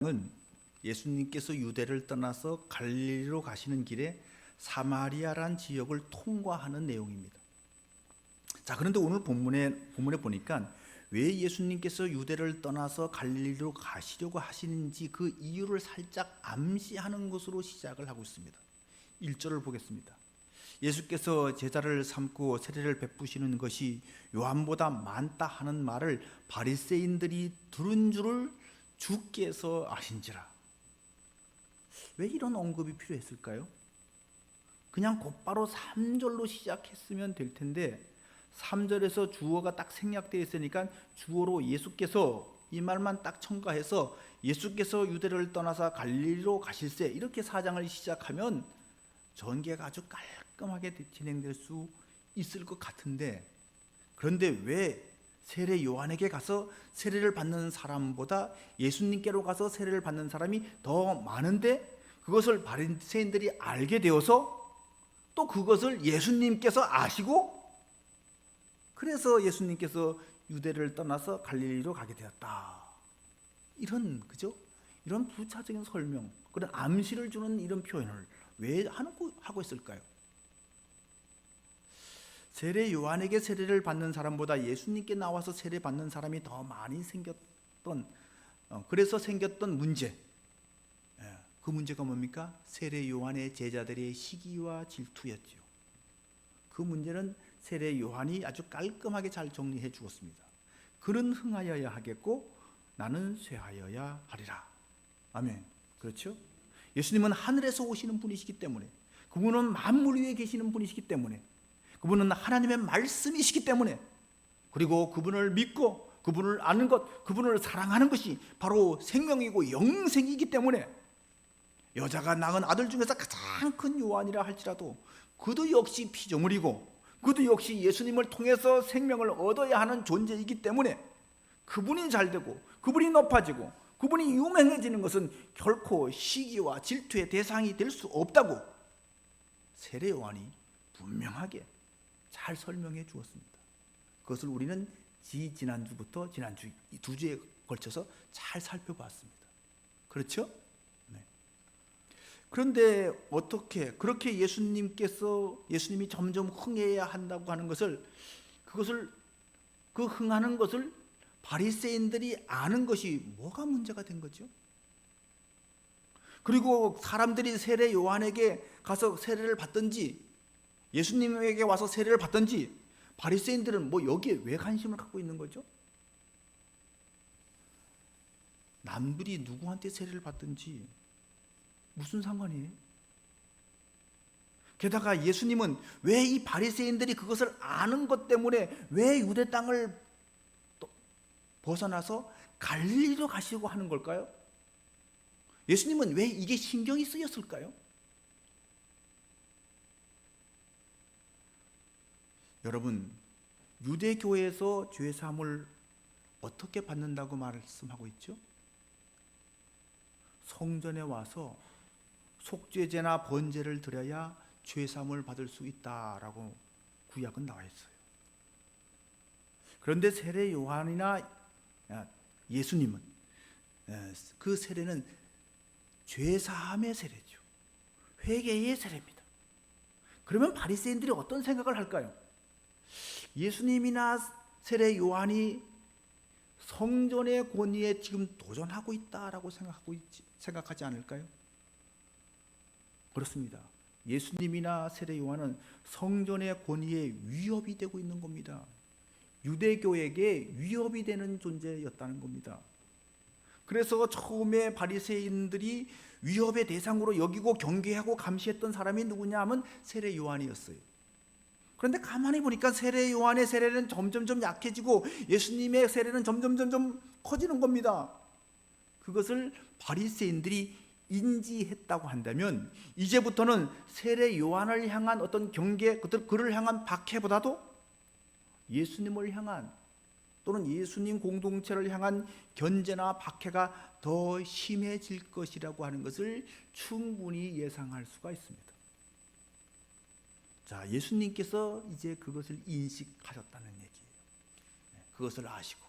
은 예수님께서 유대를 떠나서 갈릴리로 가시는 길에 사마리아란 지역을 통과하는 내용입니다. 자, 그런데 오늘 본문에 보니까 왜 예수님께서 유대를 떠나서 갈릴리로 가시려고 하시는지 그 이유를 살짝 암시하는 것으로 시작을 하고 있습니다. 1절을 보겠습니다. 예수께서 제자를 삼고 세례를 베푸시는 것이 요한보다 많다 하는 말을 바리새인들이 들은 줄을 주께서 아신지라. 왜 이런 언급이 필요했을까요? 그냥 곧바로 3절로 시작했으면 될 텐데 3절에서 주어가 딱 생략되어 있으니까 주어로 예수께서 이 말만 딱 첨가해서 예수께서 유대를 떠나서 갈릴리로 가실세 이렇게 4장을 시작하면 전개가 아주 깔끔하게 진행될 수 있을 것 같은데, 그런데 왜 세례 요한에게 가서 세례를 받는 사람보다 예수님께로 가서 세례를 받는 사람이 더 많은데 그것을 바리새인들이 알게 되어서 또 그것을 예수님께서 아시고 그래서 예수님께서 유대를 떠나서 갈릴리로 가게 되었다. 이런 부차적인 설명, 그런 암시를 주는 이런 표현을 왜 하고 있을까요? 세례 요한에게 세례를 받는 사람보다 예수님께 나와서 세례 받는 사람이 더 많이 그래서 생겼던 문제, 그 문제가 뭡니까? 세례 요한의 제자들의 시기와 질투였죠. 그 문제는 세례 요한이 아주 깔끔하게 잘 정리해 주었습니다. 그는 흥하여야 하겠고 나는 쇠하여야 하리라. 아멘. 그렇죠? 예수님은 하늘에서 오시는 분이시기 때문에, 그분은 만물 위에 계시는 분이시기 때문에, 그분은 하나님의 말씀이시기 때문에, 그리고 그분을 믿고 그분을 아는 것, 그분을 사랑하는 것이 바로 생명이고 영생이기 때문에 여자가 낳은 아들 중에서 가장 큰 요한이라 할지라도 그도 역시 피조물이고 그도 역시 예수님을 통해서 생명을 얻어야 하는 존재이기 때문에 그분이 잘되고 그분이 높아지고 그분이 유명해지는 것은 결코 시기와 질투의 대상이 될 수 없다고 세례 요한이 분명하게 잘 설명해 주었습니다. 그것을 우리는 지난주부터 지난주 이 2주에 걸쳐서 잘 살펴봤습니다. 그렇죠? 네. 그런데 어떻게 그렇게 예수님이 점점 흥해야 한다고 하는 것을, 그 흥하는 것을 바리새인들이 아는 것이 뭐가 문제가 된 거죠? 그리고 사람들이 세례 요한에게 가서 세례를 받든지 예수님에게 와서 세례를 받든지 바리새인들은 여기에 왜 관심을 갖고 있는 거죠? 남들이 누구한테 세례를 받든지 무슨 상관이에요? 게다가 예수님은 왜 이 바리새인들이 그것을 아는 것 때문에 왜 유대 땅을 벗어나서 갈릴리로 가시려고 하는 걸까요? 예수님은 왜 이게 신경이 쓰였을까요? 여러분, 유대교회에서 죄사함을 어떻게 받는다고 말씀하고 있죠? 성전에 와서 속죄제나 번제를 드려야 죄사함을 받을 수 있다라고 구약은 나와 있어요. 그런데 세례 요한이나 예수님은 그 세례는 죄사함의 세례죠. 회개의 세례입니다. 그러면 바리새인들이 어떤 생각을 할까요? 예수님이나 세례 요한이 성전의 권위에 지금 도전하고 있다라고 생각하지 않을까요? 그렇습니다. 예수님이나 세례 요한은 성전의 권위에 위협이 되고 있는 겁니다. 유대교에게 위협이 되는 존재였다는 겁니다. 그래서 처음에 바리새인들이 위협의 대상으로 여기고 경계하고 감시했던 사람이 누구냐 하면 세례 요한이었어요. 그런데 가만히 보니까 세례 요한의 세례는 점점점 약해지고 예수님의 세례는 점점 커지는 겁니다. 그것을 바리새인들이 인지했다고 한다면 이제부터는 세례 요한을 향한 어떤 경계, 그를 향한 박해보다도 예수님을 향한 또는 예수님 공동체를 향한 견제나 박해가 더 심해질 것이라고 하는 것을 충분히 예상할 수가 있습니다. 자, 예수님께서 이제 그것을 인식하셨다는 얘기예요. 그것을 아시고.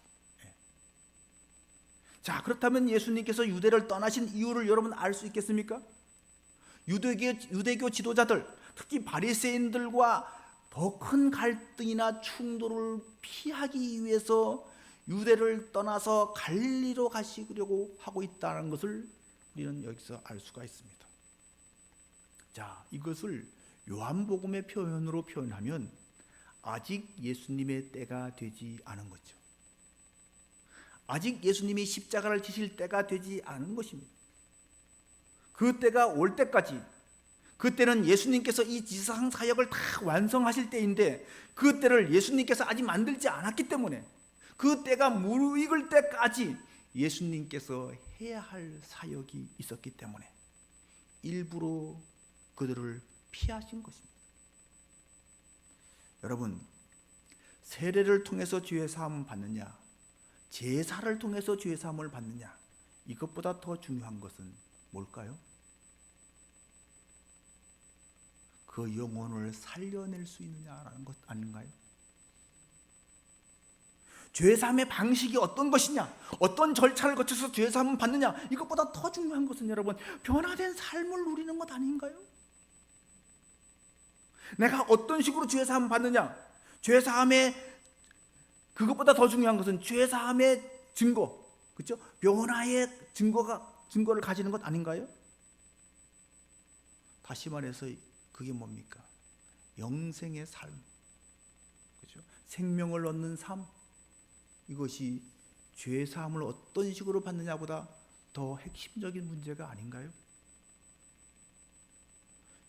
자, 그렇다면 예수님께서 유대를 떠나신 이유를 여러분 알 수 있겠습니까? 유대교 지도자들, 특히 바리새인들과 더 큰 갈등이나 충돌을 피하기 위해서 유대를 떠나서 갈릴리로 가시려고 하고 있다는 것을 우리는 여기서 알 수가 있습니다. 자, 이것을 요한복음의 표현으로 표현하면 아직 예수님의 때가 되지 않은 거죠. 아직 예수님이 십자가를 지실 때가 되지 않은 것입니다. 그 때가 올 때까지, 그때는 예수님께서 이 지상 사역을 다 완성하실 때인데 그 때를 예수님께서 아직 만들지 않았기 때문에 그 때가 무르익을 때까지 예수님께서 해야 할 사역이 있었기 때문에 일부러 그들을 피하신 것입니다. 여러분, 세례를 통해서 죄 사함을 받느냐, 제사를 통해서 죄 사함을 받느냐, 이것보다 더 중요한 것은 뭘까요? 그 영혼을 살려낼 수 있느냐라는 것 아닌가요? 죄사함의 방식이 어떤 것이냐, 어떤 절차를 거쳐서 죄사함을 받느냐, 이것보다 더 중요한 것은 여러분 변화된 삶을 누리는 것 아닌가요? 내가 어떤 식으로 죄사함을 받느냐, 죄사함의 그것보다 더 중요한 것은 죄사함의 증거, 그렇죠? 변화의 증거를 가지는 것 아닌가요? 다시 말해서 그게 뭡니까? 영생의 삶, 그렇죠? 생명을 얻는 삶, 이것이 죄 사함을 어떤 식으로 받느냐보다 더 핵심적인 문제가 아닌가요?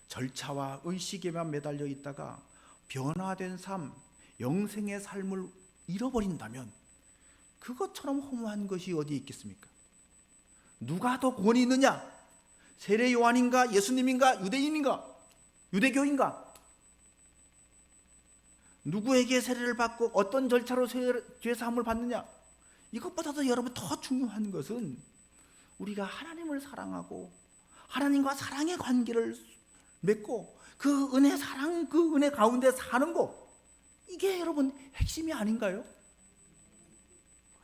절차와 의식에만 매달려 있다가 변화된 삶, 영생의 삶을 잃어버린다면 그것처럼 허무한 것이 어디 있겠습니까? 누가 더 권위 있느냐? 세례 요한인가? 예수님인가? 유대인인가? 유대교인가? 누구에게 세례를 받고 어떤 절차로 죄 사함을 받느냐? 이것보다도 여러분 더 중요한 것은 우리가 하나님을 사랑하고 하나님과 사랑의 관계를 맺고 그 은혜 사랑, 그 은혜 가운데 사는 것, 이게 여러분 핵심이 아닌가요?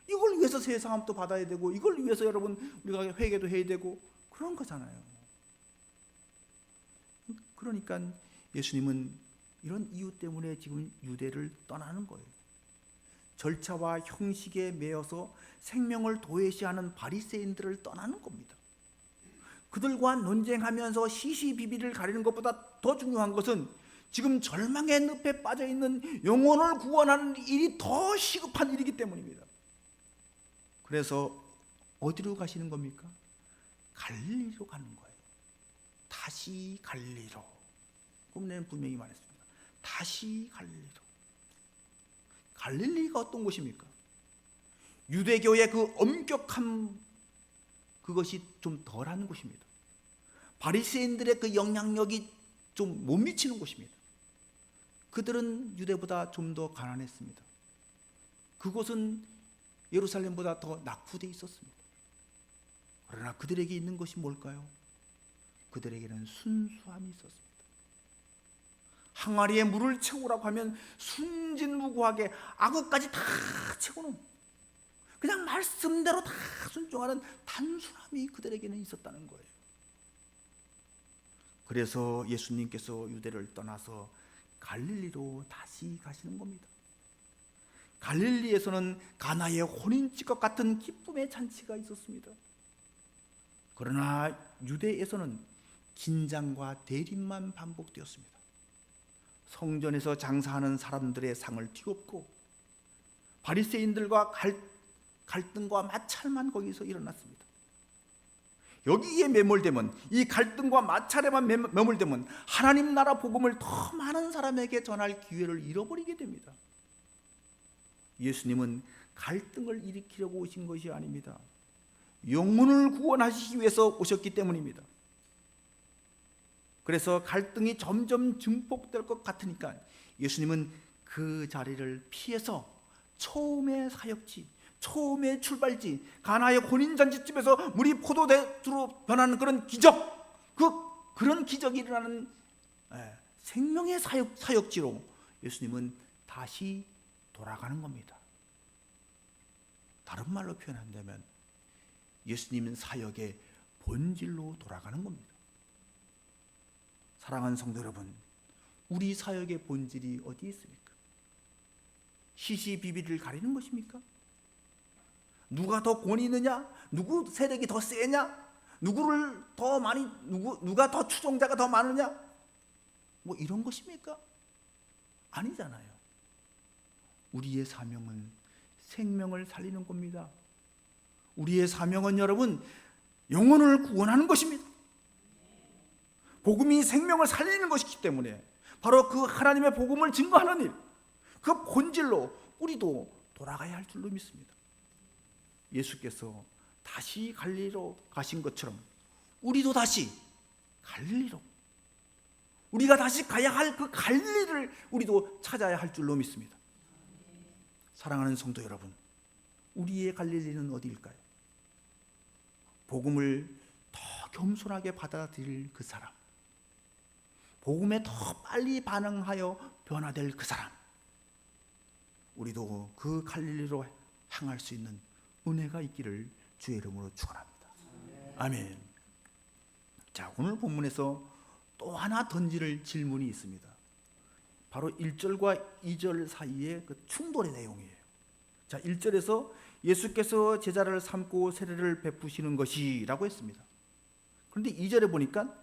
이걸 위해서 세 사함도 받아야 되고 이걸 위해서 여러분 우리가 회개도 해야 되고 그런 거잖아요. 그러니까 예수님은 이런 이유 때문에 지금 유대를 떠나는 거예요. 절차와 형식에 매여서 생명을 도외시하는 바리새인들을 떠나는 겁니다. 그들과 논쟁하면서 시시비비를 가리는 것보다 더 중요한 것은 지금 절망의 늪에 빠져있는 영혼을 구원하는 일이 더 시급한 일이기 때문입니다. 그래서 어디로 가시는 겁니까? 갈릴리로 가는 거예요. 다시 갈릴리로. 꿈내는 분명히 말했습니다. 다시 갈릴리로. 갈릴리가 어떤 곳입니까? 유대교의 그 엄격한 그것이 좀 덜한 곳입니다. 바리새인들의 그 영향력이 좀 못 미치는 곳입니다. 그들은 유대보다 좀 더 가난했습니다. 그곳은 예루살렘보다 더 낙후되어 있었습니다. 그러나 그들에게 있는 것이 뭘까요? 그들에게는 순수함이 있었습니다. 항아리에 물을 채우라고 하면 순진무구하게 아구까지 다 채우는, 그냥 말씀대로 다 순종하는 단순함이 그들에게는 있었다는 거예요. 그래서 예수님께서 유대를 떠나서 갈릴리로 다시 가시는 겁니다. 갈릴리에서는 가나의 혼인집과 같은 기쁨의 잔치가 있었습니다. 그러나 유대에서는 긴장과 대립만 반복되었습니다. 성전에서 장사하는 사람들의 상을 뒤엎고 바리새인들과 갈등과 마찰만 거기서 일어났습니다. 여기에 매몰되면, 이 갈등과 마찰에만 매몰되면 하나님 나라 복음을 더 많은 사람에게 전할 기회를 잃어버리게 됩니다. 예수님은 갈등을 일으키려고 오신 것이 아닙니다. 영혼을 구원하시기 위해서 오셨기 때문입니다. 그래서 갈등이 점점 증폭될 것 같으니까 예수님은 그 자리를 피해서 처음의 사역지, 처음의 출발지, 가나의 혼인잔치집에서 물이 포도주로 변하는 그런 기적, 그런 기적이 일어나는 생명의 사역지로 예수님은 다시 돌아가는 겁니다. 다른 말로 표현한다면 예수님 사역의 본질로 돌아가는 겁니다. 사랑하는 성도 여러분, 우리 사역의 본질이 어디 있습니까? 시시비비를 가리는 것입니까? 누가 더 권위 있느냐? 누구 세력이 더 세냐? 누구를 더 많이 누가 더 추종자가 더 많으냐? 뭐 이런 것입니까? 아니잖아요. 우리의 사명은 생명을 살리는 겁니다. 우리의 사명은 여러분 영혼을 구원하는 것입니다. 복음이 생명을 살리는 것이기 때문에 바로 그 하나님의 복음을 증거하는 일, 그 본질로 우리도 돌아가야 할 줄로 믿습니다. 예수께서 다시 갈릴리로 가신 것처럼 우리도 다시 갈릴리로, 우리가 다시 가야 할 그 갈릴리를 우리도 찾아야 할 줄로 믿습니다. 사랑하는 성도 여러분, 우리의 갈릴리는 어디일까요? 복음을 더 겸손하게 받아들일 그 사람, 복음에 더 빨리 반응하여 변화될 그 사람, 우리도 그 갈릴리로 향할 수 있는 은혜가 있기를 주의 이름으로 축원합니다. 아멘. 자, 오늘 본문에서 또 하나 던질 질문이 있습니다. 바로 1절과 2절 사이의 그 충돌의 내용이에요. 자, 1절에서 예수께서 제자를 삼고 세례를 베푸시는 것이라고 했습니다. 그런데 2절에 보니까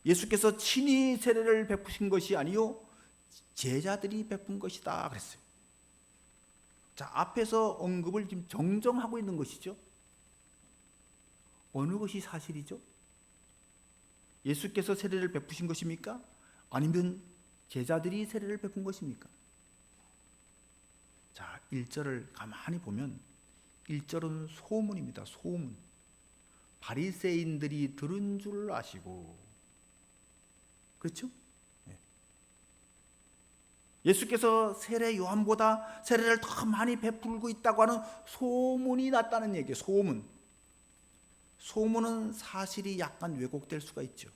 예수께서 친히 세례를 베푸신 것이 아니요 제자들이 베푼 것이다 그랬어요. 자, 앞에서 언급을 지금 정정하고 있는 것이죠. 어느 것이 사실이죠? 예수께서 세례를 베푸신 것입니까? 아니면 제자들이 세례를 베푼 것입니까? 자, 1절을 가만히 보면 1절은 소문입니다. 소문. 바리새인들이 들은 줄 아시고, 그렇죠? 예수께서 세례 요한보다 세례를 더 많이 베풀고 있다고 하는 소문이 났다는 얘기예요. 소문. 소문은 사실이 약간 왜곡될 수가 있죠.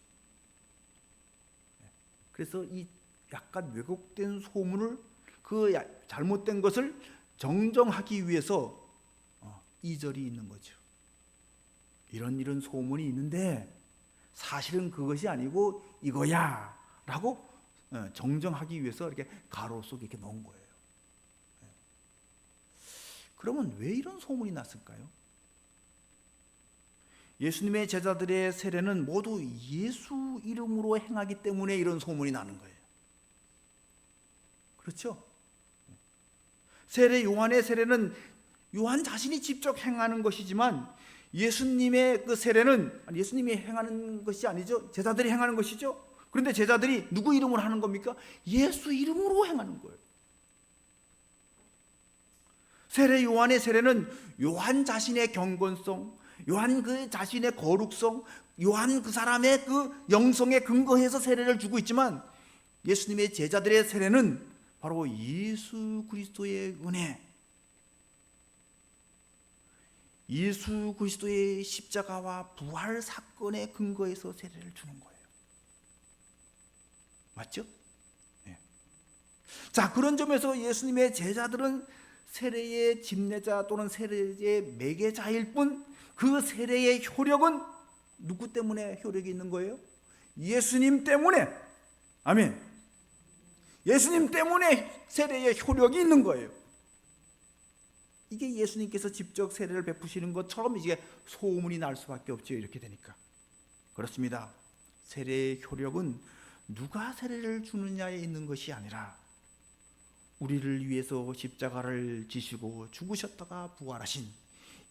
그래서 이 약간 왜곡된 소문을, 그 잘못된 것을 정정하기 위해서 2절이 있는 거죠. 이런 소문이 있는데 사실은 그것이 아니고 이거야 라고 정정하기 위해서 이렇게 가로 속에 이렇게 넣은 거예요. 그러면 왜 이런 소문이 났을까요? 예수님의 제자들의 세례는 모두 예수 이름으로 행하기 때문에 이런 소문이 나는 거예요. 그렇죠? 세례 요한의 세례는 요한 자신이 직접 행하는 것이지만 예수님의 그 세례는 예수님이 행하는 것이 아니죠. 제자들이 행하는 것이죠. 그런데 제자들이 누구 이름으로 하는 겁니까? 예수 이름으로 행하는 거예요. 세례 요한의 세례는 요한 자신의 경건성, 요한 그 자신의 거룩성, 요한 그 사람의 그 영성에 근거해서 세례를 주고 있지만 예수님의 제자들의 세례는 바로 예수 그리스도의 은혜, 예수 그리스도의 십자가와 부활 사건에 근거해서 세례를 주는 거예요. 맞죠? 네. 자, 그런 점에서 예수님의 제자들은 세례의 집례자 또는 세례의 매개자일 뿐 그 세례의 효력은 누구 때문에 효력이 있는 거예요? 예수님 때문에. 아멘. 예수님 때문에 세례의 효력이 있는 거예요. 이게 예수님께서 직접 세례를 베푸시는 것처럼 이게 소문이 날 수밖에 없죠. 이렇게 되니까. 그렇습니다. 세례의 효력은 누가 세례를 주느냐에 있는 것이 아니라 우리를 위해서 십자가를 지시고 죽으셨다가 부활하신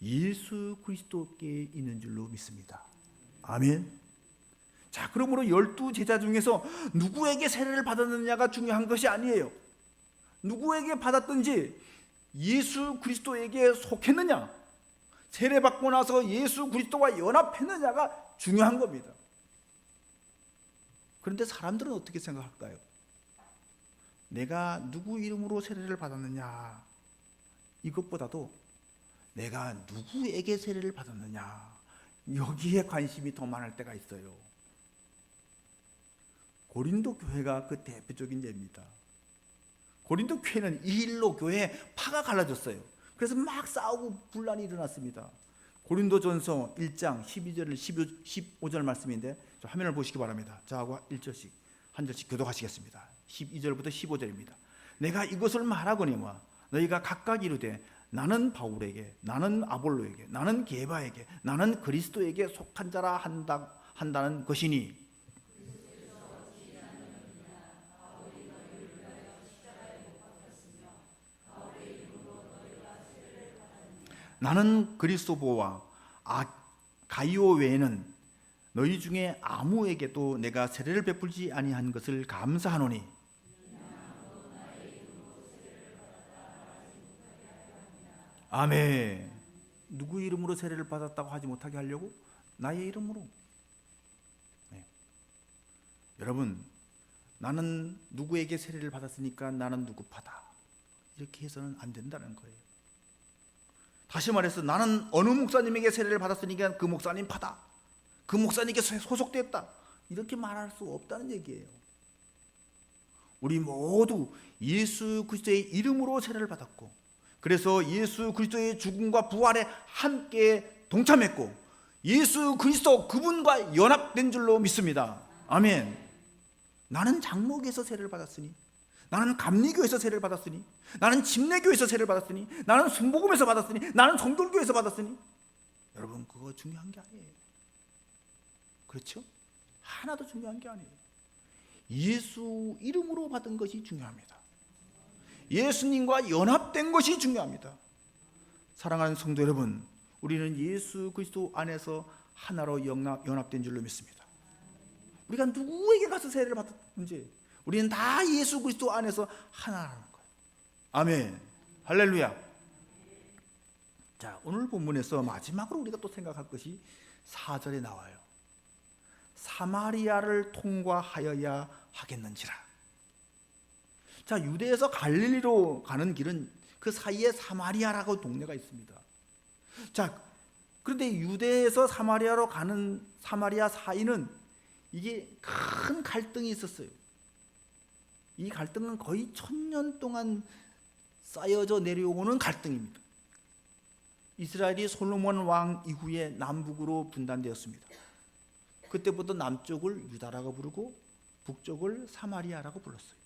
예수 그리스도께 있는 줄로 믿습니다. 아멘. 자, 그러므로 12 제자 중에서 누구에게 세례를 받았느냐가 중요한 것이 아니에요. 누구에게 받았든지 예수 그리스도에게 속했느냐, 세례받고 나서 예수 그리스도와 연합했느냐가 중요한 겁니다. 그런데 사람들은 어떻게 생각할까요? 내가 누구 이름으로 세례를 받았느냐, 이것보다도 내가 누구에게 세례를 받았느냐, 여기에 관심이 더 많을 때가 있어요. 고린도 교회가 그 대표적인 예입니다. 고린도 교회는 이 일로 교회 파가 갈라졌어요. 그래서 막 싸우고 분란이 일어났습니다. 고린도전서 1장 12절 15절 말씀인데 화면을 보시기 바랍니다. 저하고 1절씩 한 절씩 교독하시겠습니다. 12절부터 15절입니다. 내가 이것을 말하거니와 너희가 각각 이르되 나는 바울에게, 나는 아볼로에게, 나는 게바에게, 나는 그리스도에게 속한 자라 한다는 것이니, 나는 그리스도보와 가이오 외에는 너희 중에 아무에게도 내가 세례를 베풀지 아니한 것을 감사하노니, 아멘. 누구 이름으로 세례를 받았다고 하지 못하게 하려고? 나의 이름으로. 네. 여러분, 나는 누구에게 세례를 받았으니까 나는 누구파다, 이렇게 해서는 안 된다는 거예요. 다시 말해서 나는 어느 목사님에게 세례를 받았으니까 그 목사님 파다, 그 목사님께 소속됐다, 이렇게 말할 수 없다는 얘기예요. 우리 모두 예수 그리스도의 이름으로 세례를 받았고, 그래서 예수 그리스도의 죽음과 부활에 함께 동참했고, 예수 그리스도 그분과 연합된 줄로 믿습니다. 아멘. 나는 장로교에서 세례를 받았으니, 나는 감리교에서 세례를 받았으니, 나는 침례교에서 세례를 받았으니, 나는 순복음에서 받았으니, 나는 성돌교에서 받았으니, 여러분 그거 중요한 게 아니에요. 그렇죠? 하나도 중요한 게 아니에요. 예수 이름으로 받은 것이 중요합니다. 예수님과 연합된 것이 중요합니다. 사랑하는 성도 여러분, 우리는 예수 그리스도 안에서 하나로 연합된 줄로 믿습니다. 우리가 누구에게 가서 세례를 받았든지 우리는 다 예수 그리스도 안에서 하나라는 거예요. 아멘. 할렐루야. 자, 오늘 본문에서 마지막으로 우리가 또 생각할 것이 4절에 나와요. 사마리아를 통과하여야 하겠는지라. 자, 유대에서 갈릴리로 가는 길은 그 사이에 사마리아라고 동네가 있습니다. 자, 그런데 유대에서 사마리아로 가는 사마리아 사이는 이게 큰 갈등이 있었어요. 이 갈등은 거의 1000년 동안 쌓여져 내려오는 갈등입니다. 이스라엘이 솔로몬 왕 이후에 남북으로 분단되었습니다. 그때부터 남쪽을 유다라고 부르고 북쪽을 사마리아라고 불렀어요.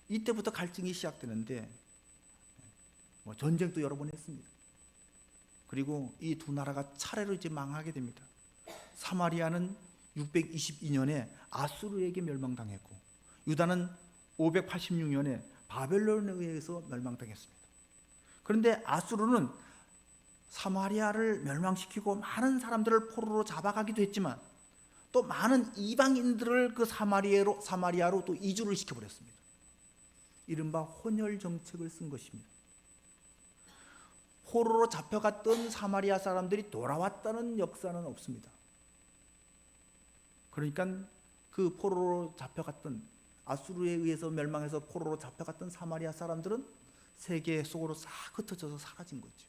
이때부터 갈등이 시작되는데 전쟁도 여러 번 했습니다. 그리고 이 두 나라가 차례로 이제 망하게 됩니다. 사마리아는 622년에 아수르에게 멸망당했고, 유다는 586년에 바벨론에 의해서 멸망당했습니다. 그런데 아수르는 사마리아를 멸망시키고 많은 사람들을 포로로 잡아가기도 했지만 또 많은 이방인들을 그 사마리아로 또 이주를 시켜버렸습니다. 이른바 혼혈 정책을 쓴 것입니다. 포로로 잡혀갔던 사마리아 사람들이 돌아왔다는 역사는 없습니다. 그러니까 그 포로로 잡혀갔던, 아수르에 의해서 멸망해서 포로로 잡혀갔던 사마리아 사람들은 세계 속으로 싹 흩어져서 사라진 거죠.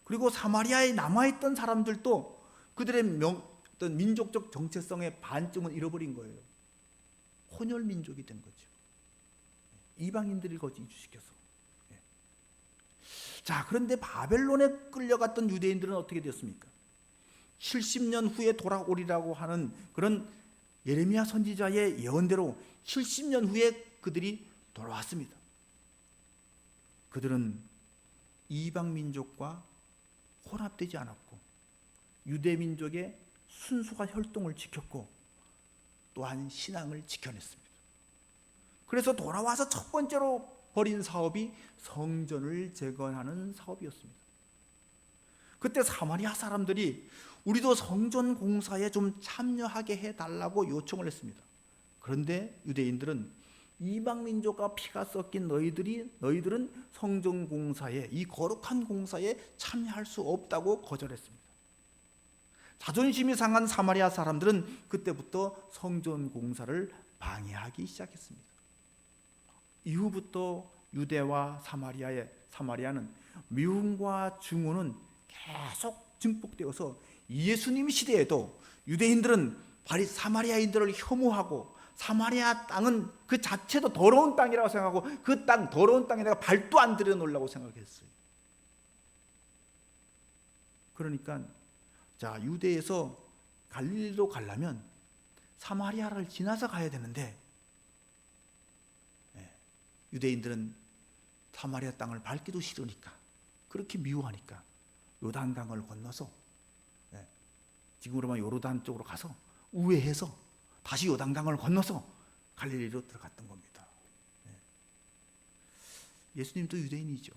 그리고 사마리아에 남아있던 사람들도 그들의 어떤 민족적 정체성의 반쯤은 잃어버린 거예요. 혼혈 민족이 된 거죠. 이방인들이 거기 이주시켜서. 자, 그런데 바벨론에 끌려갔던 유대인들은 어떻게 되었습니까? 70년 후에 돌아오리라고 하는 그런 예레미야 선지자의 예언대로 70년 후에 그들이 돌아왔습니다. 그들은 이방 민족과 혼합되지 않았고 유대 민족의 순수한 혈통을 지켰고 또한 신앙을 지켜냈습니다. 그래서 돌아와서 첫 번째로 벌인 사업이 성전을 재건하는 사업이었습니다. 그때 사마리아 사람들이 우리도 성전 공사에 좀 참여하게 해달라고 요청을 했습니다. 그런데 유대인들은 이방 민족과 피가 섞인 너희들은 성전 공사에, 이 거룩한 공사에 참여할 수 없다고 거절했습니다. 자존심이 상한 사마리아 사람들은 그때부터 성전 공사를 방해하기 시작했습니다. 이후부터 유대와 사마리아는 미움과 증오는 계속 증폭되어서 예수님 시대에도 유대인들은 사마리아인들을 혐오하고 사마리아 땅은 그 자체도 더러운 땅이라고 생각하고 그 땅, 더러운 땅에 내가 발도 안 들여놓으려고 생각했어요. 그러니까 자, 유대에서 갈릴리로 가려면 사마리아를 지나서 가야 되는데 유대인들은 사마리아 땅을 밟기도 싫으니까, 그렇게 미워하니까 요단강을 건너서, 지금으로 말하면 요르단 쪽으로 가서 우회해서 다시 요단강을 건너서 갈릴리로 들어갔던 겁니다. 예수님도 유대인이죠.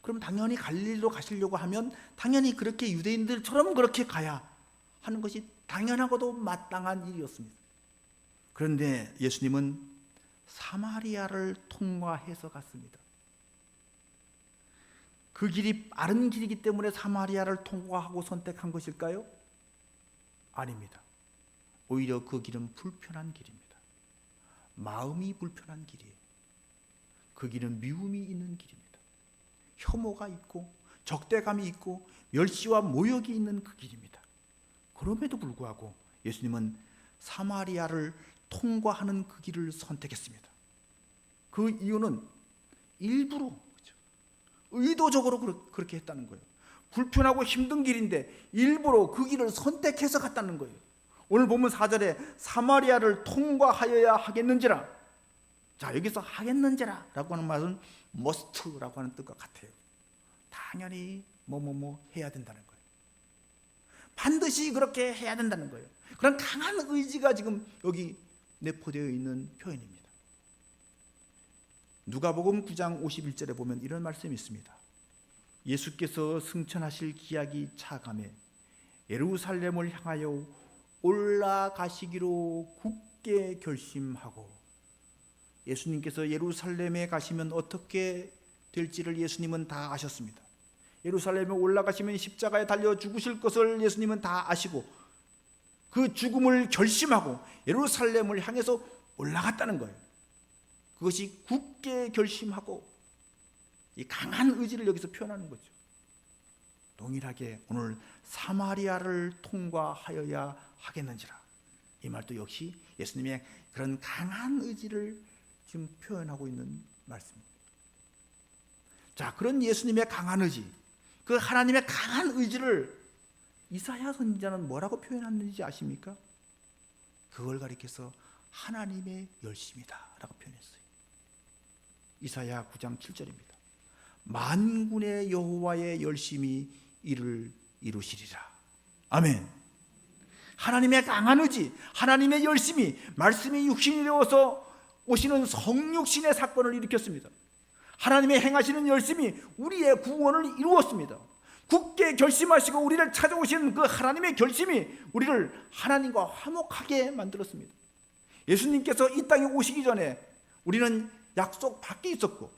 그럼 당연히 갈릴리로 가시려고 하면 당연히 그렇게 유대인들처럼 그렇게 가야 하는 것이 당연하고도 마땅한 일이었습니다. 그런데 예수님은 사마리아를 통과해서 갔습니다. 그 길이 빠른 길이기 때문에 사마리아를 통과하고 선택한 것일까요? 아닙니다. 오히려 그 길은 불편한 길입니다. 마음이 불편한 길이에요. 그 길은 미움이 있는 길입니다. 혐오가 있고 적대감이 있고 멸시와 모욕이 있는 그 길입니다. 그럼에도 불구하고 예수님은 사마리아를 통과하는 그 길을 선택했습니다. 그 이유는 일부러, 의도적으로 그렇게 했다는 거예요. 불편하고 힘든 길인데 일부러 그 길을 선택해서 갔다는 거예요. 오늘 보면 4절에 사마리아를 통과하여야 하겠는지라. 자, 여기서 하겠는지라 라고 하는 말은 must라고 하는 뜻과 같아요. 당연히 뭐뭐뭐 해야 된다는 거예요. 반드시 그렇게 해야 된다는 거예요. 그런 강한 의지가 지금 여기 내포되어 있는 표현입니다. 누가복음 9장 51절에 보면 이런 말씀이 있습니다. 예수께서 승천하실 기약이 차감해 예루살렘을 향하여 올라가시기로 굳게 결심하고, 예수님께서 예루살렘에 가시면 어떻게 될지를 예수님은 다 아셨습니다. 예루살렘에 올라가시면 십자가에 달려 죽으실 것을 예수님은 다 아시고 그 죽음을 결심하고 예루살렘을 향해서 올라갔다는 거예요. 그것이 굳게 결심하고 이 강한 의지를 여기서 표현하는 거죠. 동일하게 오늘 사마리아를 통과하여야 하겠는지라, 이 말도 역시 예수님의 그런 강한 의지를 지금 표현하고 있는 말씀입니다. 자, 그런 예수님의 강한 의지, 그 하나님의 강한 의지를 이사야 선지자는 뭐라고 표현했는지 아십니까? 그걸 가리켜서 하나님의 열심이다 라고 표현했어요. 이사야 9장 7절입니다. 만군의 여호와의 열심이 이를 이루시리라. 아멘. 하나님의 강한 의지, 하나님의 열심이, 말씀이 육신이 되어서 오시는 성육신의 사건을 일으켰습니다. 하나님의 행하시는 열심이 우리의 구원을 이루었습니다. 굳게 결심하시고 우리를 찾아오시는 그 하나님의 결심이 우리를 하나님과 화목하게 만들었습니다. 예수님께서 이 땅에 오시기 전에 우리는 약속 밖에 있었고,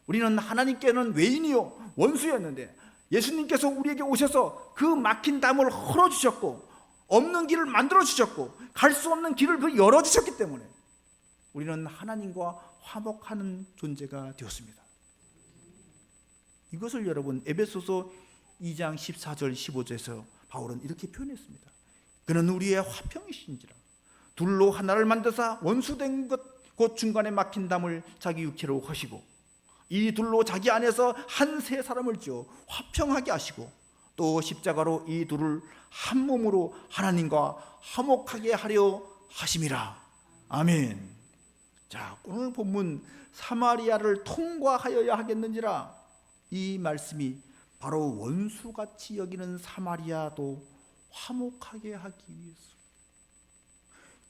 우리는 하나님께는 외인이요 원수였는데, 예수님께서 우리에게 오셔서 그 막힌 담을 헐어주셨고 없는 길을 만들어주셨고 갈 수 없는 길을 열어주셨기 때문에 우리는 하나님과 화목하는 존재가 되었습니다. 이것을 여러분 에베소서 2장 14절 15절에서 바울은 이렇게 표현했습니다. 그는 우리의 화평이신지라 둘로 하나를 만드사 원수된 것 곧 중간에 막힌 담을 자기 육체로 하시고 이 둘로 자기 안에서 한 세 사람을 지어 화평하게 하시고 또 십자가로 이 둘을 한 몸으로 하나님과 화목하게 하려 하심이라. 아멘. 자, 오늘 본문 사마리아를 통과하여야 하겠는지라, 이 말씀이 바로 원수같이 여기는 사마리아도 화목하게 하기 위해서,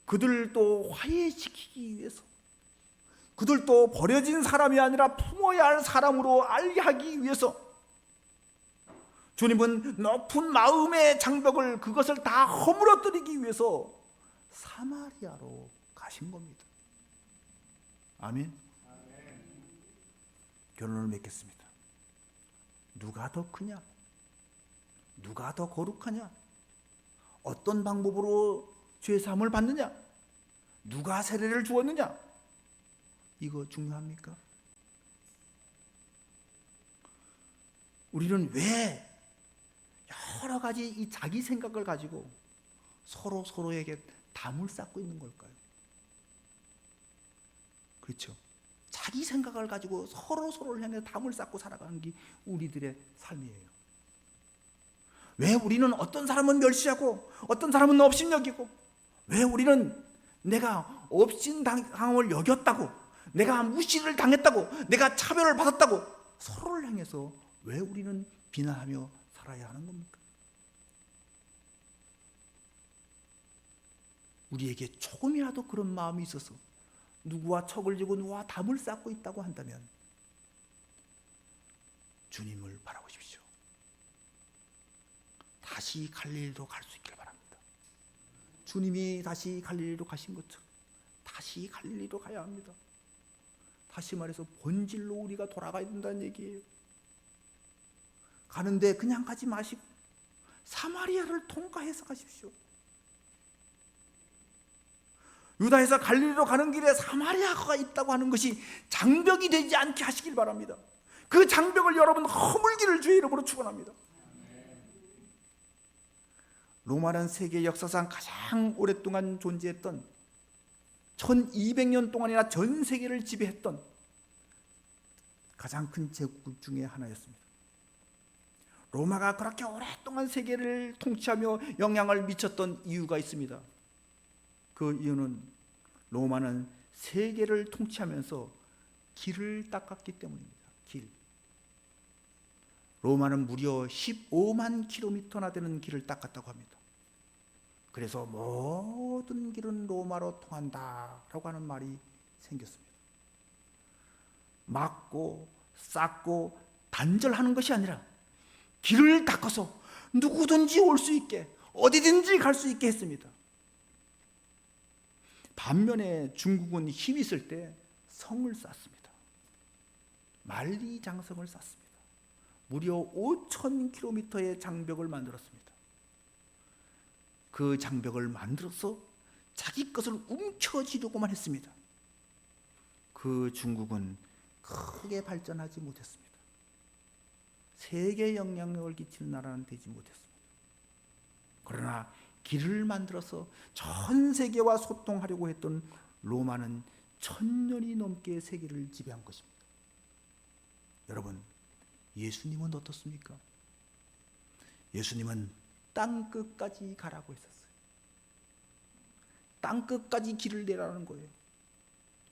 그들도 화해시키기 위해서, 그들도 버려진 사람이 아니라 품어야 할 사람으로 알게 하기 위해서 주님은 높은 마음의 장벽을, 그것을 다 허물어뜨리기 위해서 사마리아로 가신 겁니다. 아멘. 결론을 맺겠습니다. 누가 더 크냐? 누가 더 거룩하냐? 어떤 방법으로 죄사함을 받느냐? 누가 세례를 주었느냐? 이거 중요합니까? 우리는 왜 여러 가지 이 자기 생각을 가지고 서로에게 담을 쌓고 있는 걸까요? 그렇죠. 자기 생각을 가지고 서로를 향해 담을 쌓고 살아가는 게 우리들의 삶이에요. 왜 우리는 어떤 사람은 멸시하고 어떤 사람은 업신여기고, 왜 우리는 내가 업신당함을 여겼다고, 내가 무시를 당했다고, 내가 차별을 받았다고 서로를 향해서 왜 우리는 비난하며 살아야 하는 겁니까? 우리에게 조금이라도 그런 마음이 있어서 누구와 척을 지고 누구와 담을 쌓고 있다고 한다면 주님을 바라보십시오. 다시 갈릴리로 갈 수 있길 바랍니다. 주님이 다시 갈릴리로 가신 것처럼 다시 갈릴리로 가야 합니다. 다시 말해서 본질로 우리가 돌아가야 된다는 얘기예요. 가는데 그냥 가지 마시고 사마리아를 통과해서 가십시오. 유다에서 갈릴리로 가는 길에 사마리아가 있다고 하는 것이 장벽이 되지 않게 하시길 바랍니다. 그 장벽을 여러분 허물기를 주의 이름으로 축원합니다. 로마는 세계 역사상 가장 오랫동안 존재했던, 1200년 동안이나 전 세계를 지배했던 가장 큰 제국 중에 하나였습니다. 로마가 그렇게 오랫동안 세계를 통치하며 영향을 미쳤던 이유가 있습니다. 그 이유는 로마는 세계를 통치하면서 길을 닦았기 때문입니다. 길. 로마는 무려 15만 킬로미터나 되는 길을 닦았다고 합니다. 그래서 모든 길은 로마로 통한다라고 하는 말이 생겼습니다. 막고 쌓고 단절하는 것이 아니라 길을 닦아서 누구든지 올 수 있게, 어디든지 갈 수 있게 했습니다. 반면에 중국은 힘이 있을 때 성을 쌓습니다. 만리장성을 쌓습니다. 무려 5,000km의 장벽을 만들었습니다. 그 장벽을 만들어서 자기 것을 움켜쥐려고만 했습니다. 그 중국은 크게 발전하지 못했습니다. 세계 영향력을 끼치는 나라는 되지 못했습니다. 그러나 길을 만들어서 전 세계와 소통하려고 했던 로마는 1000년이 넘게 세계를 지배한 것입니다. 여러분, 예수님은 어떻습니까? 예수님은 땅끝까지 가라고 했었어요. 땅끝까지 길을 내라는 거예요.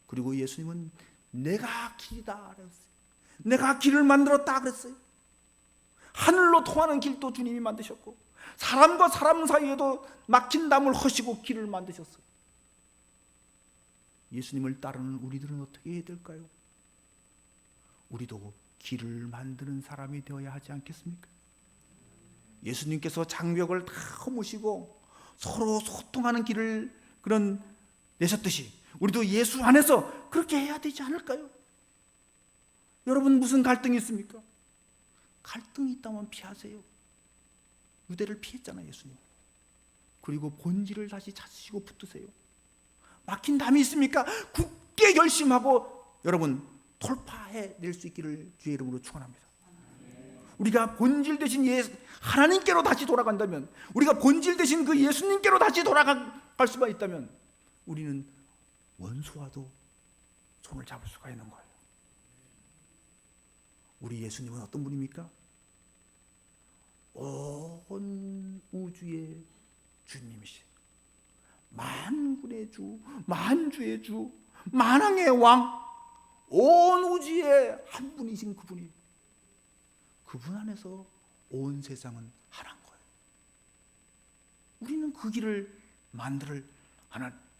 그리고 예수님은 내가 길이다 그랬어요. 내가 길을 만들었다 그랬어요. 하늘로 통하는 길도 주님이 만드셨고, 사람과 사람 사이에도 막힌 담을 허시고 길을 만드셨어요. 예수님을 따르는 우리들은 어떻게 해야 될까요? 우리도 길을 만드는 사람이 되어야 하지 않겠습니까? 예수님께서 장벽을 다 허무시고 서로 소통하는 길을 내셨듯이 우리도 예수 안에서 그렇게 해야 되지 않을까요? 여러분, 무슨 갈등이 있습니까? 갈등이 있다면 피하세요. 유대를 피했잖아요, 예수님. 그리고 본질을 다시 찾으시고 붙드세요. 막힌 담이 있습니까? 굳게 결심하고 여러분 돌파해낼 수 있기를 주의 이름으로 축원합니다. 우리가 본질 되신 하나님께로 다시 돌아간다면, 우리가 본질 되신 그 예수님께로 다시 돌아갈 수만 있다면 우리는 원수와도 손을 잡을 수가 있는 거예요. 우리 예수님은 어떤 분입니까? 온 우주의 주님이시, 만군의 주, 만주의 주, 만왕의 왕, 온 우주의 한 분이신 그분이, 그분 안에서 온 세상은 하나인 거예요. 우리는 그 길을 만들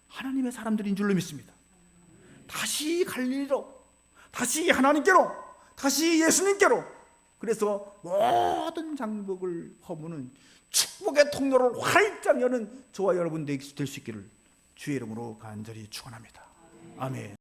하나님의 사람들인 줄로 믿습니다. 다시 갈릴리로, 다시 하나님께로, 다시 예수님께로. 그래서 모든 장벽을 허무는 축복의 통로를 활짝 여는 저와 여러분 될 수 있기를 주의 이름으로 간절히 축원합니다. 아멘.